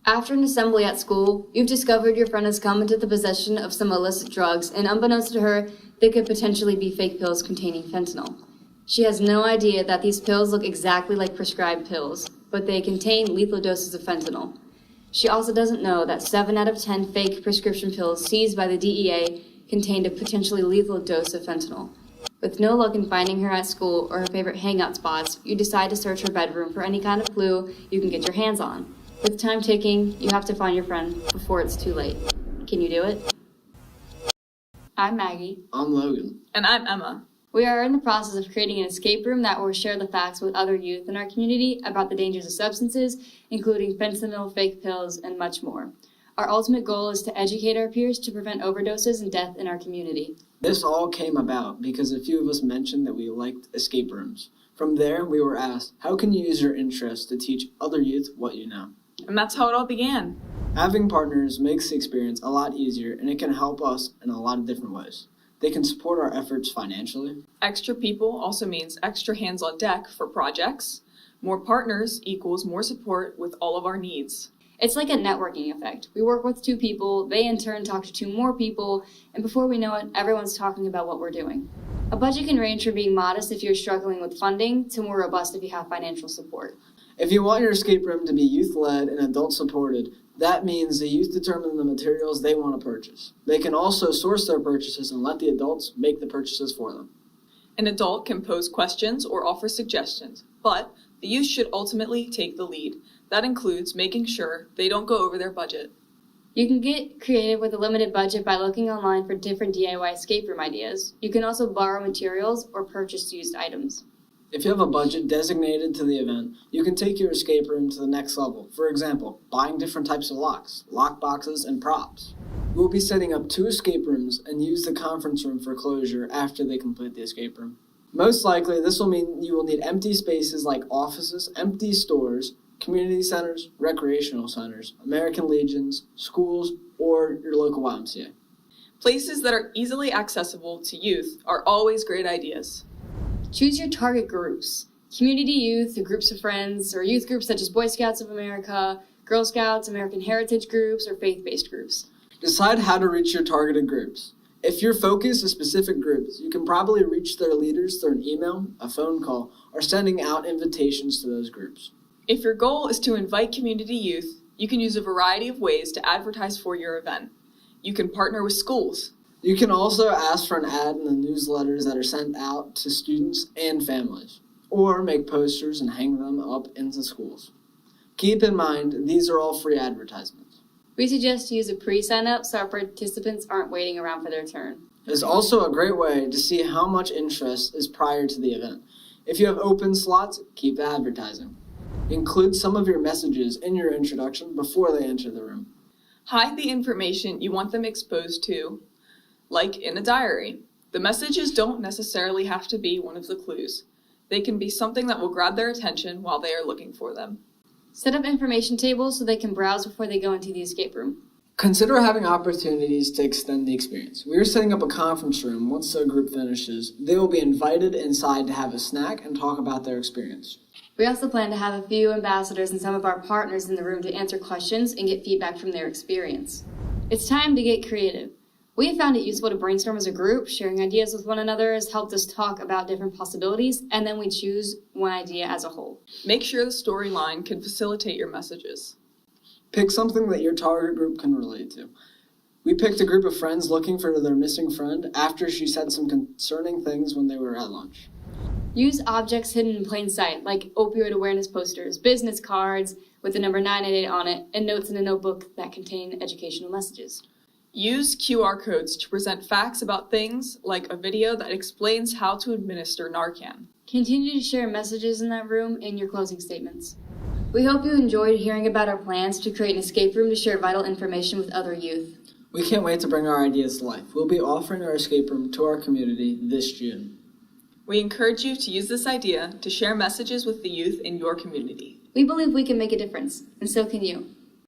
After an assembly at school, you've discovered your friend has come into the possession of some illicit drugs, and unbeknownst to her, they could potentially be fake pills containing fentanyl. She has no idea that these pills look exactly like prescribed pills, but they contain lethal doses of fentanyl. She also doesn't know that 7 out of 10 fake prescription pills seized by the DEA contained a potentially lethal dose of fentanyl. With no luck in finding her at school or her favorite hangout spots, you decide to search her bedroom for any kind of clue you can get your hands on. With time ticking, you have to find your friend before it's too late. Can you do it? I'm Maggie. I'm Logan. And I'm Emma. We are in the process of creating an escape room that will share the facts with other youth in our community about the dangers of substances, including fentanyl, fake pills, and much more. Our ultimate goal is to educate our peers to prevent overdoses and death in our community. This all came about because a few of us mentioned that we liked escape rooms. From there, we were asked, how can you use your interest to teach other youth what you know? And that's how it all began. Having partners makes the experience a lot easier, and it can help us in a lot of different ways. They can support our efforts financially. Extra people also means extra hands on deck for projects. More partners equals more support with all of our needs. It's like a networking effect. We work with 2 people, they in turn talk to 2 more people, and before we know it, everyone's talking about what we're doing. A budget can range from being modest if you're struggling with funding to more robust if you have financial support. If you want your escape room to be youth-led and adult-supported, that means the youth determine the materials they want to purchase. They can also source their purchases and let the adults make the purchases for them. An adult can pose questions or offer suggestions, but the youth should ultimately take the lead. That includes making sure they don't go over their budget. You can get creative with a limited budget by looking online for different DIY escape room ideas. You can also borrow materials or purchase used items. If you have a budget designated to the event, you can take your escape room to the next level. For example, buying different types of locks, lock boxes, and props. We'll be setting up 2 escape rooms and use the conference room for closure after they complete the escape room. Most likely, this will mean you will need empty spaces like offices, empty stores, community centers, recreational centers, American Legions, schools, or your local YMCA. Places that are easily accessible to youth are always great ideas. Choose your target groups. Community youth, groups of friends, or youth groups such as Boy Scouts of America, Girl Scouts, American Heritage groups, or faith-based groups. Decide how to reach your targeted groups. If your focus is specific groups, you can probably reach their leaders through an email, a phone call, or sending out invitations to those groups. If your goal is to invite community youth, you can use a variety of ways to advertise for your event. You can partner with schools. You can also ask for an ad in the newsletters that are sent out to students and families, or make posters and hang them up into schools. Keep in mind, these are all free advertisements. We suggest you use a pre-sign-up so our participants aren't waiting around for their turn. It's also a great way to see how much interest is prior to the event. If you have open slots, keep advertising. Include some of your messages in your introduction before they enter the room. Hide the information you want them exposed to, like in a diary. The messages don't necessarily have to be one of the clues. They can be something that will grab their attention while they are looking for them. Set up information tables so they can browse before they go into the escape room. Consider having opportunities to extend the experience. We are setting up a conference room. Once the group finishes, they will be invited inside to have a snack and talk about their experience. We also plan to have a few ambassadors and some of our partners in the room to answer questions and get feedback from their experience. It's time to get creative. We have found it useful to brainstorm as a group. Sharing ideas with one another has helped us talk about different possibilities, and then we choose one idea as a whole. Make sure the storyline can facilitate your messages. Pick something that your target group can relate to. We picked a group of friends looking for their missing friend after she said some concerning things when they were at lunch. Use objects hidden in plain sight, like opioid awareness posters, business cards with the number 988 on it, and notes in a notebook that contain educational messages. Use QR codes to present facts about things, like a video that explains how to administer Narcan. Continue to share messages in that room in your closing statements. We hope you enjoyed hearing about our plans to create an escape room to share vital information with other youth. We can't wait to bring our ideas to life. We'll be offering our escape room to our community this June. We encourage you to use this idea to share messages with the youth in your community. We believe we can make a difference, and so can you.